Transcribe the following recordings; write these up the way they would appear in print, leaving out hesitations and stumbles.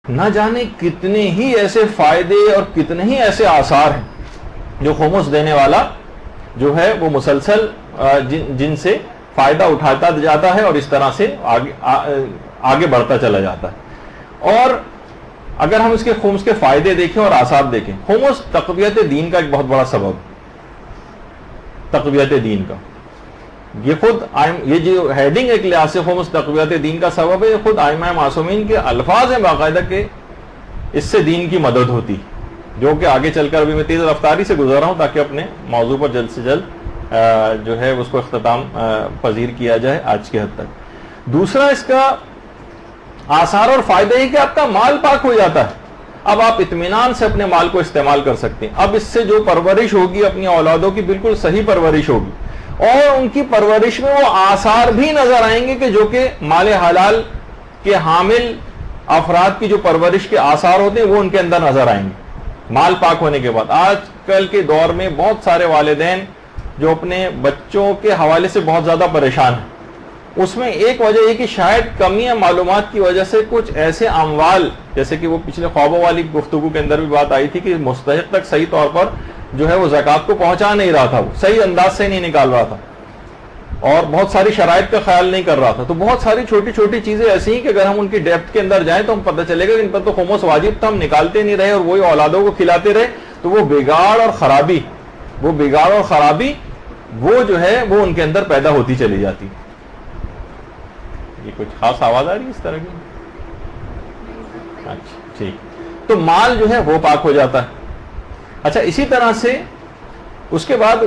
نہ جانے کتنے ہی ایسے فائدے اور کتنے ہی ایسے آثار ہیں جو خمس دینے والا جو ہے وہ مسلسل جن سے فائدہ اٹھاتا جاتا ہے اور اس طرح سے آگے بڑھتا چلا جاتا ہے. اور اگر ہم اس کے خمس کے فائدے دیکھیں اور آثار دیکھیں، خمس تقویت دین کا ایک بہت بڑا سبب، تقویت دین کا یہ خود یہ جو ہیڈنگ ایک لحاظ سے خمس تقویت دین کا سبب ہے، یہ خود ائمہ معصومین کے الفاظ ہیں باقاعدہ کہ اس سے دین کی مدد ہوتی، جو کہ آگے چل کر ابھی میں تیز رفتاری سے گزر رہا ہوں تاکہ اپنے موضوع پر جلد سے جلد جو ہے اس کو اختتام پذیر کیا جائے آج کے حد تک. دوسرا اس کا آثار اور فائدہ یہ کہ آپ کا مال پاک ہو جاتا ہے. اب آپ اطمینان سے اپنے مال کو استعمال کر سکتے ہیں. اب اس سے جو پرورش ہوگی اپنی اولادوں کی بالکل صحیح پرورش ہوگی، اور ان کی پرورش میں وہ آثار بھی نظر آئیں گے کہ جو کہ مال حلال کے حامل افراد کی جو پرورش کے آثار ہوتے ہیں وہ ان کے اندر نظر آئیں گے مال پاک ہونے کے بعد. آج کل کے دور میں بہت سارے والدین جو اپنے بچوں کے حوالے سے بہت زیادہ پریشان ہیں، اس میں ایک وجہ یہ کہ شاید کمی معلومات کی وجہ سے کچھ ایسے اموال، جیسے کہ وہ پچھلے خوابوں والی گفتگو کے اندر بھی بات آئی تھی کہ مستحق تک صحیح طور پر جو ہے وہ زکوٰۃ کو پہنچا نہیں رہا تھا، وہ صحیح انداز سے نہیں نکال رہا تھا اور بہت ساری شرائط کا خیال نہیں کر رہا تھا. تو بہت ساری چھوٹی چھوٹی چیزیں ایسی ہیں کہ اگر ہم ان کی ڈیپتھ کے اندر جائیں تو ہم پتہ چلے گا کہ ان پر تو خمس واجب تھا، ہم نکالتے نہیں رہے اور وہی اولادوں کو کھلاتے رہے، تو وہ بگاڑ اور خرابی وہ جو ہے وہ ان کے اندر پیدا ہوتی چلی جاتی. یہ کچھ خاص آواز آ رہی ہے اس طرح کی؟ اچھا ٹھیک. تو مال جو ہے وہ پاک ہو جاتا ہے. اچھا، اسی طرح سے اس کے بعد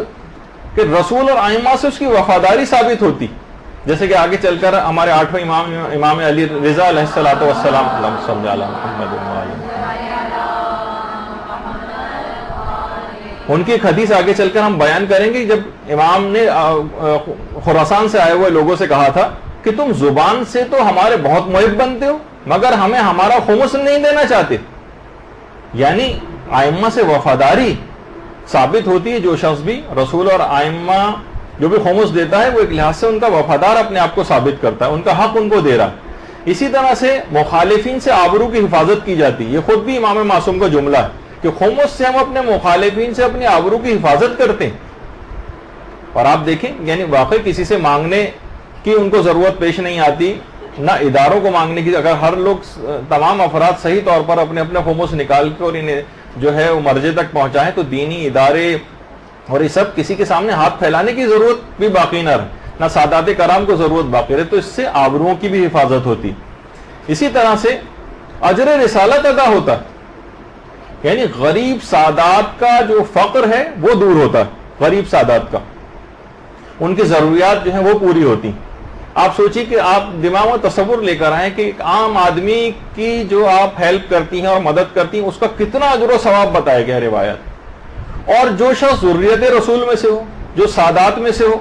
کہ رسول اور ائمہ سے اس کی وفاداری ثابت ہوتی، جیسے کہ آگے چل کر ہمارے 8ویں امام علی رضا علیہ الصلوۃ والسلام، اللہم صل علی محمد ان کی ایک حدیث آگے چل کر ہم بیان کریں گے. جب امام نے خراسان سے آئے ہوئے لوگوں سے کہا تھا کہ تم زبان سے تو ہمارے بہت محب بنتے ہو مگر ہمیں ہمارا خمس نہیں دینا چاہتے، یعنی ائمہ سے وفاداری ثابت ہوتی ہے. جو شخص بھی رسول اور ائمہ جو بھی خمس دیتا ہے وہ ایک لحاظ سے ان کا وفادار اپنے آپ کو ثابت کرتا ہے، ان کا حق ان کو دے رہا. اسی طرح سے مخالفین سے آبرو کی حفاظت کی جاتی. یہ خود بھی امام معصوم کا جملہ ہے کہ خمس سے ہم اپنے مخالفین سے اپنی آبرو کی حفاظت کرتے ہیں. اور آپ دیکھیں یعنی واقعی کسی سے مانگنے کی ان کو ضرورت پیش نہیں آتی، نہ اداروں کو مانگنے کی. اگر ہر لوگ تمام افراد صحیح طور پر اپنے اپنے خمس نکال کے اور انہیں جو ہے وہ مرجع تک پہنچائیں تو دینی ادارے اور یہ سب کسی کے سامنے ہاتھ پھیلانے کی ضرورت بھی باقی نہ رہے، نہ سادات کرام کو ضرورت باقی رہے. تو اس سے آبروؤں کی بھی حفاظت ہوتی. اسی طرح سے اجر رسالت ادا ہوتا ہے، یعنی غریب سادات کا جو فقر ہے وہ دور ہوتا ہے. غریب سادات کا ان کی ضروریات جو ہیں وہ پوری ہوتی. آپ سوچیں کہ آپ دماغ میں تصور لے کر آئیں کہ ایک عام آدمی کی جو آپ ہیلپ کرتی ہیں اور مدد کرتی ہیں اس کا کتنا اجر و ثواب بتایا گیا روایت. اور جو شخص ذریت رسول میں سے ہو، جو سادات میں سے ہو،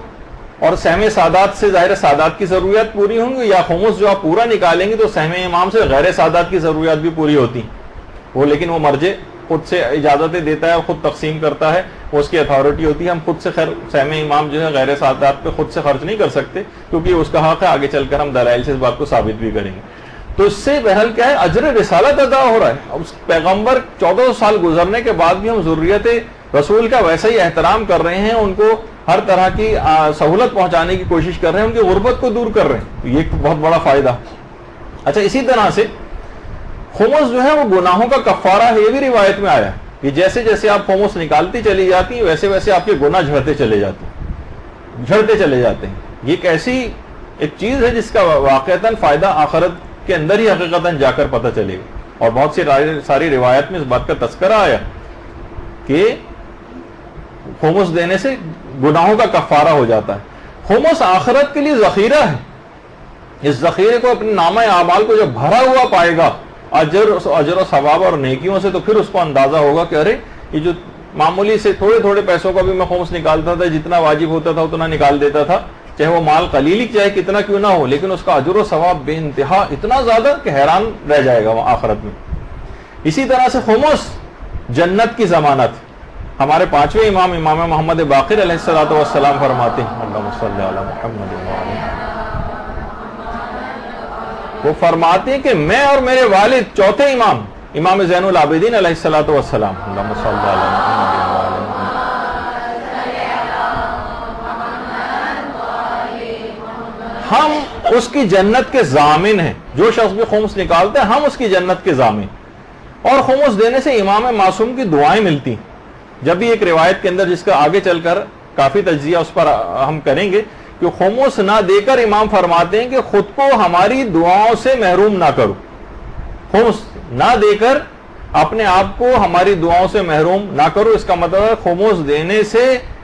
اور سہم سادات سے ظاہر سادات کی ضروریات پوری ہوں گی، یا خمس جو آپ پورا نکالیں گے تو سہم امام سے غیر سادات کی ضروریات بھی پوری ہوتی وہ، لیکن وہ مرجع خود سے اجازتیں دیتا ہے، خود تقسیم کرتا ہے، اس کی اتھارٹی ہوتی ہے. ہم خود سے خیر سہم امام جو ہے غیر سادات پہ خود سے خرچ نہیں کر سکتے کیونکہ اس کا حق ہے. آگے چل کر ہم دلائل سے اس بات کو ثابت بھی کریں گے. تو اس سے بہرحال کیا ہے، اجر رسالت ادا ہو رہا ہے. اب پیغمبر 1400 سال گزرنے کے بعد بھی ہم ذریت رسول کا ویسا ہی احترام کر رہے ہیں، ان کو ہر طرح کی سہولت پہنچانے کی کوشش کر رہے ہیں، ان کی غربت کو دور کر رہے ہیں. یہ ایک بہت بڑا فائدہ. اچھا، اسی طرح سے خمس جو ہے وہ گناہوں کا کفارہ ہے. یہ بھی روایت میں آیا کہ جیسے جیسے آپ خمس نکالتی چلی جاتی ہیں ویسے ویسے آپ کے گناہ جھڑتے چلے جاتے ہیں. یہ ایک ایسی ایک چیز ہے جس کا واقعتاً فائدہ آخرت کے اندر ہی حقیقتاً جا کر پتہ چلے گا. اور بہت سی ساری روایت میں اس بات کا تذکرہ آیا کہ خمس دینے سے گناہوں کا کفارہ ہو جاتا ہے. خمس آخرت کے لیے ذخیرہ ہے. اس ذخیرے کو اپنے نامہ اعمال کو جب بھرا ہوا پائے گا اجر و ثواب اور نیکیوں سے، تو پھر اس کو اندازہ ہوگا کہ ارے یہ جو معمولی سے تھوڑے تھوڑے پیسوں کا بھی میں خمس نکالتا تھا، جتنا واجب ہوتا تھا اتنا نکال دیتا تھا، چاہے وہ مال قلیل چاہے کتنا کیوں نہ ہو، لیکن اس کا اجر و ثواب بے انتہا اتنا زیادہ کہ حیران رہ جائے گا وہ آخرت میں. اسی طرح سے خمس جنت کی ضمانت. ہمارے 5ویں امام محمد باقر علیہ الصلوۃ والسلام فرماتے ہیں، اللہم صل علی محمد وہ فرماتے ہیں کہ میں اور میرے والد چوتھے امام، امام زین العابدین علیہ الصلوۃ والسلام، اللہم صل علی محمد وعلی محمد، ہم اس کی جنت کے ضامن ہیں۔ جو شخص بھی خمس نکالتے ہیں ہم اس کی جنت کے ضامن، اور خمس دینے سے امام معصوم کی دعائیں ملتی۔ جب بھی ایک روایت کے اندر، جس کا آگے چل کر کافی تجزیہ اس پر ہم کریں گے، کہ خمس نہ دے کر امام فرماتے ہیں کہ خود کو ہماری دعاؤں سے محروم نہ کرو، خمس نہ دے کر اپنے آپ کو ہماری دعاؤں سے محروم نہ کرو۔ اس کا مطلب ہے خمس دینے سے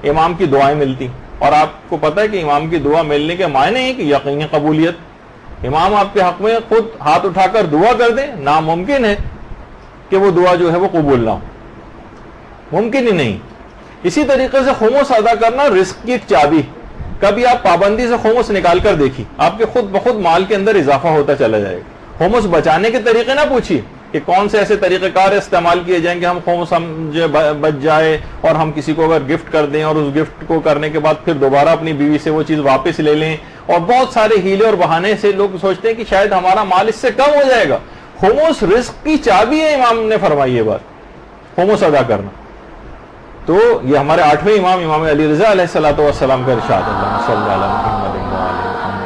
امام کی دعائیں ملتی، اور آپ کو پتہ ہے کہ امام کی دعا ملنے کے معنی ہے کہ یقینی قبولیت۔ امام آپ کے حق میں خود ہاتھ اٹھا کر دعا کر دیں، ناممکن ہے کہ وہ دعا جو ہے وہ قبول نہ ہو، ممکن ہی نہیں۔ اسی طریقے سے خمس ادا کرنا رزق کی ایک چابی۔ کبھی آپ پابندی سے خمس نکال کر دیکھیے، آپ کے خود بخود مال کے اندر اضافہ ہوتا چلا جائے گا۔ خمس بچانے کے طریقے نہ پوچھیے کہ کون سے ایسے طریقہ کار استعمال کیے جائیں کہ ہم خمس جو بچ جائے، اور ہم کسی کو اگر گفٹ کر دیں اور اس گفٹ کو کرنے کے بعد پھر دوبارہ اپنی بیوی سے وہ چیز واپس لے لیں، اور بہت سارے ہیلے اور بہانے سے لوگ سوچتے ہیں کہ شاید ہمارا مال اس سے کم ہو جائے گا۔ خمس رزق کی چابی ہے، امام نے فرمائی یہ بات، خمس ادا کرنا۔ تو یہ ہمارے 8ویں امام، امام علی رضا علیہ الصلوۃ والسلام کا ارشاد، اللہم صل علی محمد وعلی محمد۔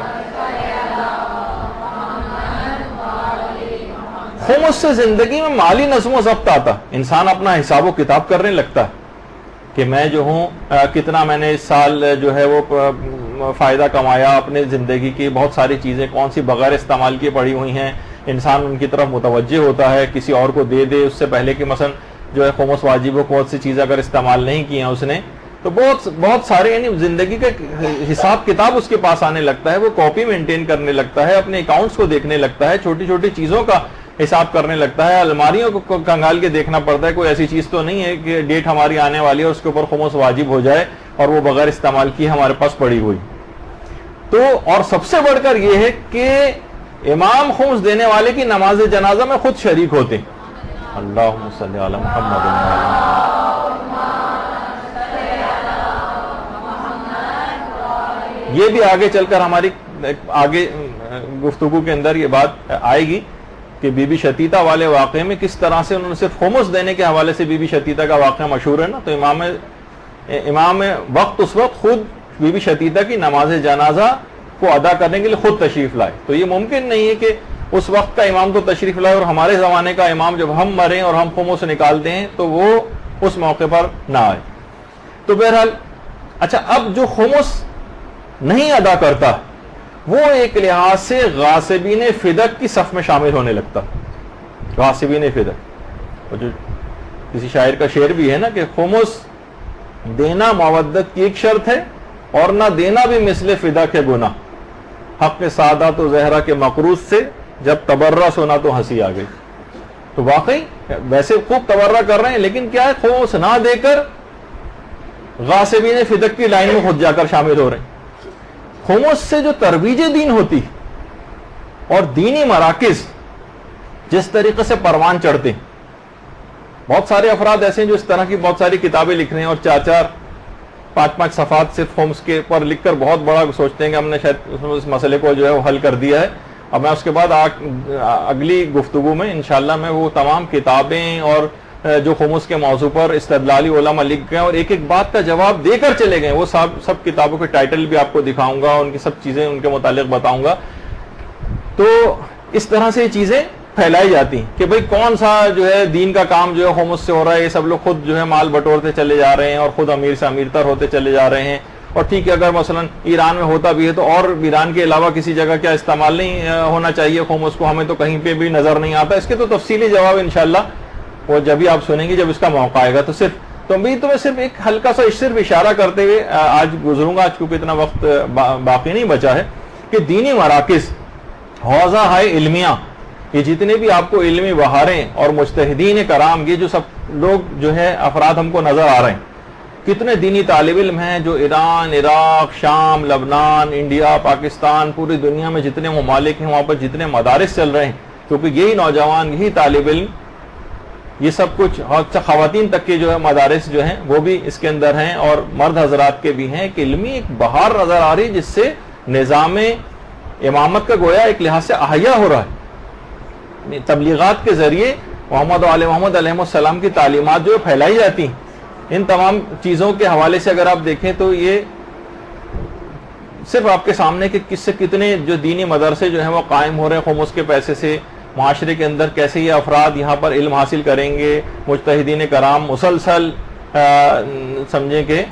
خمس سے زندگی میں مالی نظم و ضبط آتا، انسان اپنا حساب و کتاب کرنے لگتا ہے کہ میں جو ہوں کتنا میں نے اس سال جو ہے وہ فائدہ کمایا، اپنے زندگی کی بہت ساری چیزیں کون سی بغیر استعمال کی پڑی ہوئی ہیں، انسان ان کی طرف متوجہ ہوتا ہے، کسی اور کو دے دے اس سے پہلے کہ مثلا جو ہے خمس واجب ہو، بہت سی چیزیں اگر استعمال نہیں کی ہیں اس نے، تو بہت سارے یعنی زندگی کا حساب کتاب اس کے پاس آنے لگتا ہے، وہ کاپی مینٹین کرنے لگتا ہے، اپنے اکاؤنٹس کو دیکھنے لگتا ہے، چھوٹی چھوٹی چیزوں کا حساب کرنے لگتا ہے، الماریوں کو کنگال کے دیکھنا پڑتا ہے، کوئی ایسی چیز تو نہیں ہے کہ ڈیٹ ہماری آنے والی ہے اس کے اوپر خمس واجب ہو جائے اور وہ بغیر استعمال کیے ہمارے پاس پڑی ہوئی۔ تو اور سب سے بڑھ کر یہ ہے کہ امام خمس دینے والے کی نماز جنازہ میں خود شریک ہوتے ہیں، اللہم صلی علی محمد وعلی محمد۔ یہ بھی آگے چل کر ہماری آگے گفتگو کے اندر یہ بات آئے گی کہ بی بی شتیتہ والے واقعے میں کس طرح سے انہوں نے صرف خمس دینے کے حوالے سے، بی بی شتیتہ کا واقعہ مشہور ہے نا، تو امام وقت اس وقت خود بی بی شتیتہ کی نماز جنازہ کو ادا کرنے کے لیے خود تشریف لائے۔ تو یہ ممکن نہیں ہے کہ اس وقت کا امام تو تشریف لائے اور ہمارے زمانے کا امام جب ہم مریں اور ہم خمس نکالتے ہیں تو وہ اس موقع پر نہ آئے۔ تو بہرحال اچھا، اب جو خمس نہیں ادا کرتا وہ ایک لحاظ سے غاصبین فدق کی صف میں شامل ہونے لگتا۔ غاصبین فدق، جو کسی شاعر کا شعر بھی ہے نا کہ خمس دینا مودت کی ایک شرط ہے اور نہ دینا بھی مثل فدق ہے گناہ، حق سعادت و زہرا کے مقروض سے جب تبرہ سنا تو ہنسی آ گئی۔ تو واقعی ویسے خوب تبرہ کر رہے ہیں، لیکن کیا ہے، خمس نہ دے کر غاصبین فدق کی لائن میں خود جا کر شامل ہو رہے ہیں۔ خمس سے جو ترویج دین ہوتی اور دینی مراکز جس طریقے سے پروان چڑھتے، بہت سارے افراد ایسے ہیں جو اس طرح کی بہت ساری کتابیں لکھ رہے ہیں اور 4-4 5-5 صفحات صرف خمس کے پر لکھ کر بہت بڑا سوچتے ہیں کہ ہم نے شاید اس مسئلے کو جو ہے وہ حل کر دیا ہے۔ اب میں اس کے بعد اگلی گفتگو میں انشاءاللہ میں وہ تمام کتابیں اور جو خمس کے موضوع پر استدلالی علماء لکھ گئے اور ایک ایک بات کا جواب دے کر چلے گئے، وہ سب کتابوں کے ٹائٹل بھی آپ کو دکھاؤں گا، ان کی سب چیزیں ان کے متعلق بتاؤں گا۔ تو اس طرح سے یہ چیزیں پھیلائی جاتی ہیں کہ بھئی کون سا جو ہے دین کا کام جو ہے خمس سے ہو رہا ہے، یہ سب لوگ خود جو ہے مال بٹورتے چلے جا رہے ہیں اور خود امیر سے امیر تر ہوتے چلے جا رہے ہیں۔ اور ٹھیک ہے، اگر مثلا ایران میں ہوتا بھی ہے تو اور ایران کے علاوہ کسی جگہ کیا استعمال نہیں ہونا چاہیے خمس کو، ہمیں تو کہیں پہ بھی نظر نہیں آتا۔ اس کے تو تفصیلی جواب انشاءاللہ وہ جب بھی آپ سنیں گے، جب اس کا موقع آئے گا۔ تو میں صرف ایک ہلکا سا صرف اشارہ کرتے ہوئے آج گزروں گا، چونکہ اتنا وقت باقی نہیں بچا ہے، کہ دینی مراکز، حوزہ ہے علمیہ، یہ جتنے بھی آپ کو علمی بہاریں اور مجتہدین کرام، یہ جو سب لوگ جو ہے افراد ہم کو نظر آ رہے ہیں، کتنے دینی طالب علم ہیں جو ایران، عراق، شام، لبنان، انڈیا، پاکستان، پوری دنیا میں جتنے ممالک ہیں وہاں پر جتنے مدارس چل رہے ہیں، کیونکہ یہی نوجوان، یہی طالب علم، یہ سب کچھ، خواتین تک کے جو ہے مدارس جو ہیں وہ بھی اس کے اندر ہیں اور مرد حضرات کے بھی ہیں، کہ علمی ایک بہار نظر آ رہی جس سے نظام امامت کا گویا ایک لحاظ سے احیا ہو رہا ہے. تبلیغات کے ذریعے محمد و آل محمد علیہ السلام کی تعلیمات جو پھیلائی جاتی ہیں. ان تمام چیزوں کے حوالے سے اگر آپ دیکھیں تو یہ صرف آپ کے سامنے کہ کس سے کتنے جو دینی مدرسے جو ہیں وہ قائم ہو رہے ہیں خمس کے پیسے سے. معاشرے کے اندر کیسے یہ افراد یہاں پر علم حاصل کریں گے. مجتہدین کرام مسلسل سمجھیں کہ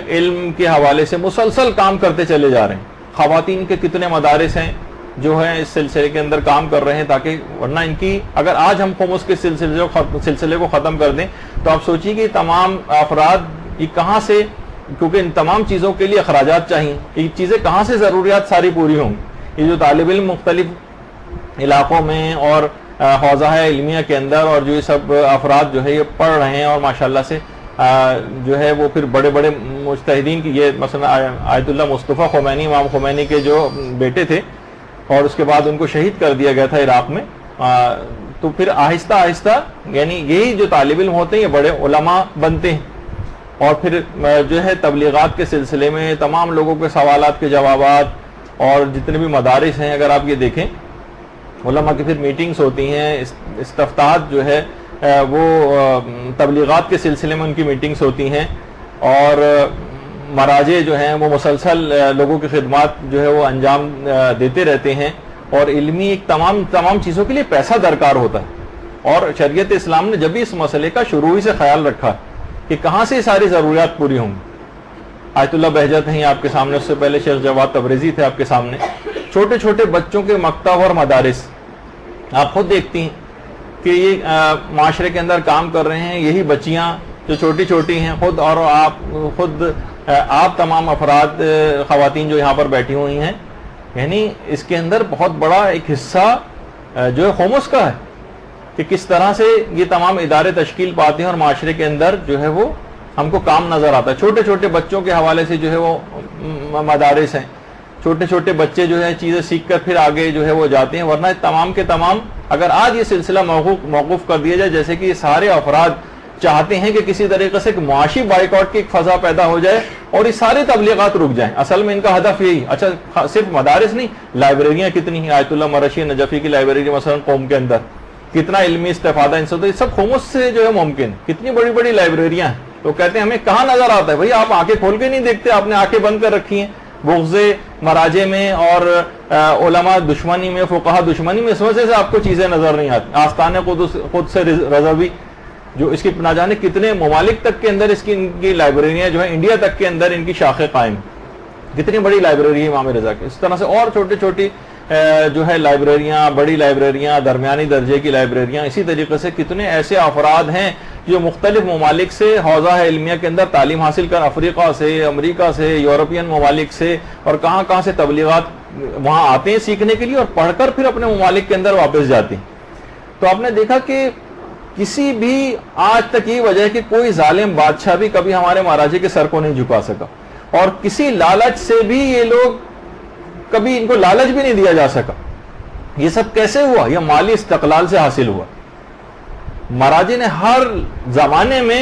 علم کے حوالے سے مسلسل کام کرتے چلے جا رہے ہیں. خواتین کے کتنے مدارس ہیں جو ہیں اس سلسلے کے اندر کام کر رہے ہیں, تاکہ ورنہ ان کی اگر آج ہم خمس کے سلسلے کو ختم کر دیں تو آپ سوچیے کہ تمام افراد یہ کہاں سے, کیونکہ ان تمام چیزوں کے لیے اخراجات چاہیے, یہ چیزیں کہاں سے ضروریات ساری پوری ہوں گی. یہ جو طالب علم مختلف علاقوں میں اور حوزہ علمیہ کے اندر اور جو یہ سب افراد جو ہے یہ پڑھ رہے ہیں اور ماشاءاللہ سے جو ہے وہ پھر بڑے بڑے مجتہدین کی, یہ مثلا آیت اللہ مصطفیٰ خمینی, امام خمینی کے جو بیٹے تھے اور اس کے بعد ان کو شہید کر دیا گیا تھا عراق میں, تو پھر آہستہ آہستہ یعنی یہی جو طالب علم ہوتے ہیں یہ بڑے علماء بنتے ہیں. اور پھر جو ہے تبلیغات کے سلسلے میں تمام لوگوں کے سوالات کے جوابات اور جتنے بھی مدارس ہیں اگر آپ یہ دیکھیں علماء کی پھر میٹنگز ہوتی ہیں, استفتاحات جو ہے وہ تبلیغات کے سلسلے میں ان کی میٹنگز ہوتی ہیں, اور مراجع جو ہیں وہ مسلسل لوگوں کی خدمات جو ہے وہ انجام دیتے رہتے ہیں. اور علمی ایک تمام چیزوں کے لیے پیسہ درکار ہوتا ہے, اور شریعت اسلام نے جب بھی اس مسئلے کا شروع ہی سے خیال رکھا کہ کہاں سے ساری ضروریات پوری ہوں گی. آیت اللہ بہجت ہیں آپ کے سامنے, اس سے پہلے شیخ جواد تبریزی تھے آپ کے سامنے. چھوٹے چھوٹے بچوں کے مکتب اور مدارس آپ خود دیکھتی ہیں کہ یہ معاشرے کے اندر کام کر رہے ہیں, یہی بچیاں جو چھوٹی چھوٹی ہیں خود, اور آپ تمام افراد خواتین جو یہاں پر بیٹھی ہوئی ہیں, یعنی اس کے اندر بہت بڑا ایک حصہ جو ہے خمس کا ہے کہ کس طرح سے یہ تمام ادارے تشکیل پاتے ہیں اور معاشرے کے اندر جو ہے وہ ہم کو کام نظر آتا ہے. چھوٹے چھوٹے بچوں کے حوالے سے جو ہے وہ مدارس ہیں, چھوٹے چھوٹے بچے جو ہے چیزیں سیکھ کر پھر آگے جو ہے وہ جاتے ہیں. ورنہ تمام کے تمام اگر آج یہ سلسلہ موقوف کر دیا جائے, جیسے کہ یہ سارے افراد چاہتے ہیں کہ کسی طریقے سے ایک معاشی بائیکاٹ کی ایک فضا پیدا ہو جائے اور یہ ساری تبلیغات رک جائیں, اصل میں ان کا ہدف یہی. اچھا صرف مدارس نہیں, لائبریریاں کتنی ہیں, آیت اللہ مرشی نجفی کی لائبریری مثلا قوم کے اندر, کتنا علمی استفادہ ان سے, تو یہ سب خمس سے جو ہے ممکن. کتنی بڑی بڑی لائبریریاں ہیں, تو کہتے ہیں ہمیں کہاں نظر آتا ہے. بھئی آپ آنکھیں کھول کے نہیں دیکھتے, آپ نے آنکھیں بند کر رکھی ہیں بغض مراجع میں اور علماء دشمنی میں, فقہا دشمنی میں, اس وجہ سے آپ کو چیزیں نظر نہیں آتی. آستان قدس رضوی جو اس کی نہ جانے کتنے ممالک تک کے اندر اس کی ان کی لائبریریاں جو ہیں, انڈیا تک کے اندر ان کی شاخیں قائم, کتنی بڑی لائبریری ہے امام رضا کی. اس طرح سے اور چھوٹی چھوٹی جو ہے لائبریریاں, بڑی لائبریریاں, درمیانی درجے کی لائبریریاں. اسی طریقے سے کتنے ایسے افراد ہیں جو مختلف ممالک سے حوزہ علمیہ کے اندر تعلیم حاصل کر, افریقہ سے, امریکہ سے, یورپین ممالک سے اور کہاں سے تبلیغات وہاں آتے ہیں سیکھنے کے لیے, اور پڑھ کر پھر اپنے ممالک کے اندر واپس جاتے ہیں. تو آپ نے دیکھا کہ کسی بھی آج تک یہ وجہ ہے کہ کوئی ظالم بادشاہ بھی کبھی ہمارے مہاراجے کے سر کو نہیں جھکا سکا, اور کسی لالچ سے بھی یہ لوگ کبھی ان کو لالچ بھی نہیں دیا جا سکا. یہ سب کیسے ہوا؟ یہ مالی استقلال سے حاصل ہوا. مہاراجے نے ہر زمانے میں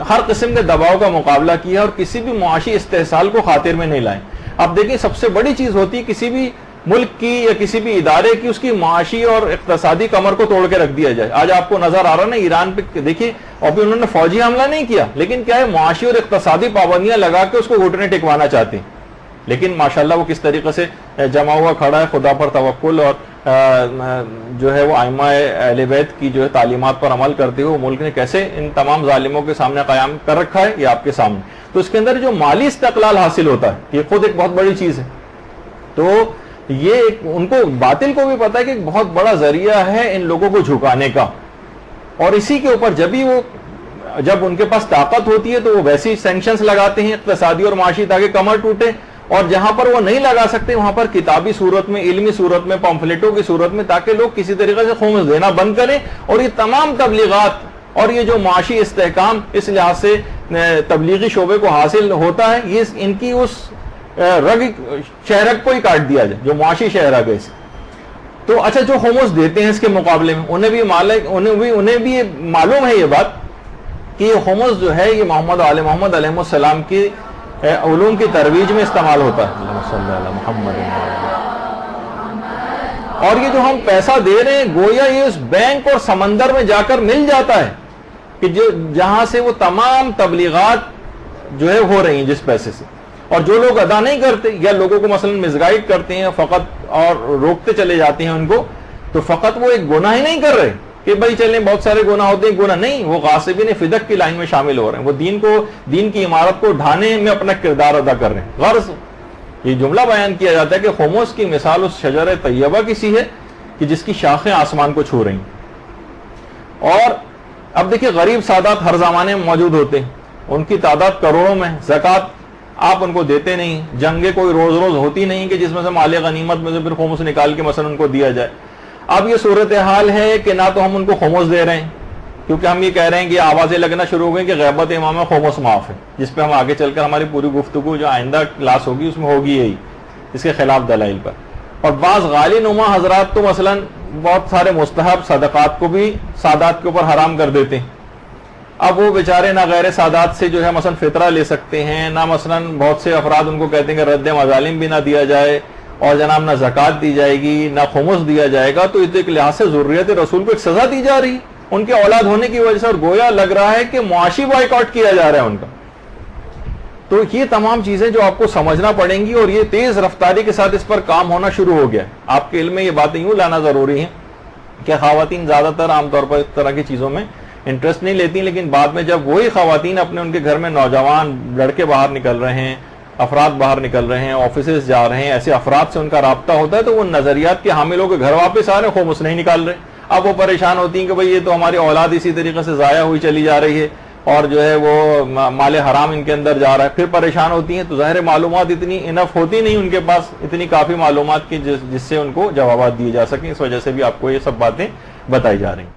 ہر قسم کے دباؤ کا مقابلہ کیا اور کسی بھی معاشی استحصال کو خاطر میں نہیں لائے. اب دیکھیں سب سے بڑی چیز ہوتی ہے کسی بھی ملک کی یا کسی بھی ادارے کی, اس کی معاشی اور اقتصادی کمر کو توڑ کے رکھ دیا جائے. آج آپ کو نظر آ رہا نا ایران پہ دیکھیے, ابھی انہوں نے فوجی حملہ نہیں کیا, لیکن کیا ہے معاشی اور اقتصادی پابندیاں لگا کے اس کو گھٹنے ٹکوانا چاہتے ہیں. لیکن ماشاءاللہ وہ کس طریقے سے جمع ہوا کھڑا ہے, خدا پر توکل اور جو ہے وہ ائمہ اہل بیت کی جو ہے تعلیمات پر عمل کرتے ہوئے ملک نے کیسے ان تمام ظالموں کے سامنے قیام کر رکھا ہے, یہ آپ کے سامنے. تو اس کے اندر جو مالی استقلال حاصل ہوتا ہے یہ خود ایک بہت بڑی چیز ہے. تو یہ ان کو باطل کو بھی پتا ہے کہ ایک بہت بڑا ذریعہ ہے ان لوگوں کو جھکانے کا, اور اسی کے اوپر جب ان کے پاس طاقت ہوتی ہے تو وہ ویسی سینکشنز لگاتے ہیں اقتصادی اور معاشی تاکہ کمر ٹوٹے, اور جہاں پر وہ نہیں لگا سکتے وہاں پر کتابی صورت میں, علمی صورت میں, پمفلیٹوں کی صورت میں, تاکہ لوگ کسی طریقے سے خمس دینا بند کریں. اور یہ تمام تبلیغات اور یہ جو معاشی استحکام اس لحاظ سے تبلیغی شعبے کو حاصل ہوتا ہے, یہ ان کی اس شہرک کو ہی کاٹ دیا جائے جو معاشی شہرک ہے. تو اچھا جو خمس دیتے ہیں اس کے مقابلے میں انہیں بھی معلوم ہے یہ بات کہ یہ خمس جو ہے یہ محمد و آل محمد علیہ السلام کی علوم کی ترویج میں استعمال ہوتا ہے. اور یہ جو ہم پیسہ دے رہے ہیں گویا یہ اس بینک اور سمندر میں جا کر مل جاتا ہے کہ جہاں سے وہ تمام تبلیغات جو ہے ہو رہی ہیں جس پیسے سے. اور جو لوگ ادا نہیں کرتے یا لوگوں کو مثلا مس گائیڈ کرتے ہیں فقط اور روکتے چلے جاتے ہیں ان کو, تو فقط وہ ایک گناہ ہی نہیں کر رہے کہ بھائی چلیں بہت سارے گناہ ہوتے ہیں, گناہ نہیں, وہ غاصبین فدق کی لائن میں شامل ہو رہے ہیں, وہ دین کی عمارت کو ڈھانے میں اپنا کردار ادا کر رہے ہیں. غرض یہ جملہ بیان کیا جاتا ہے کہ خمس کی مثال اس شجر طیبہ کی سی ہے کہ جس کی شاخیں آسمان کو چھو رہی ہیں. اور اب دیکھیں غریب سادات ہر زمانے میں موجود ہوتے ہیں, ان کی تعداد کروڑوں میں, زکوٰۃ آپ ان کو دیتے نہیں, جنگیں کوئی روز روز ہوتی نہیں کہ جس میں سے مال غنیمت میں سے پھر خمس نکال کے مثلا ان کو دیا جائے. اب یہ صورتحال ہے کہ نہ تو ہم ان کو خمس دے رہے ہیں کیونکہ ہم یہ کہہ رہے ہیں کہ آوازیں لگنا شروع ہو گئی کہ غیبت امام خمس معاف ہے, جس پہ ہم آگے چل کر ہماری پوری گفتگو جو آئندہ کلاس ہوگی اس میں ہوگی یہی, اس کے خلاف دلائل پر. اور بعض غالی نما حضرات تو مثلا بہت سارے مستحب صدقات کو بھی سادات کے اوپر حرام کر دیتے ہیں. اب وہ بیچارے نہ غیر سادات سے جو ہے مثلا فطرہ لے سکتے ہیں, نہ مثلا بہت سے افراد ان کو کہتے ہیں کہ رد مظالم بھی نہ دیا جائے, اور جناب نہ زکوٰۃ دی جائے گی نہ خمس دیا جائے گا, تو ایک لحاظ سے ضروریت رسول کو ایک سزا دی جا رہی ان کے اولاد ہونے کی وجہ سے, اور گویا لگ رہا ہے کہ معاشی بائیکاٹ کیا جا رہا ہے ان کا. تو یہ تمام چیزیں جو آپ کو سمجھنا پڑیں گی, اور یہ تیز رفتاری کے ساتھ اس پر کام ہونا شروع ہو گیا. آپ کے علم میں یہ باتیں یوں لانا ضروری ہے کہ خواتین زیادہ تر عام طور پر اس طرح کی چیزوں میں انٹرسٹ نہیں لیتی, لیکن بعد میں جب وہی خواتین اپنے ان کے گھر میں نوجوان لڑکے باہر نکل رہے ہیں, افراد باہر نکل رہے ہیں, آفیسز جا رہے ہیں, ایسے افراد سے ان کا رابطہ ہوتا ہے تو وہ نظریات کے حاملوں کے گھر واپس آ رہے ہیں, خمس نہیں نکال رہے. اب وہ پریشان ہوتی ہیں کہ بھئی یہ تو ہماری اولاد اسی طریقے سے ضائع ہوئی چلی جا رہی ہے اور جو ہے وہ مال حرام ان کے اندر جا رہا ہے, پھر پریشان ہوتی ہیں. تو ظاہر معلومات اتنی انف ہوتی نہیں ان کے پاس, اتنی کافی معلومات کی جس سے ان کو جوابات دیے جا سکیں. اس وجہ سے بھی آپ کو یہ سب باتیں بتائی جا رہی ہیں.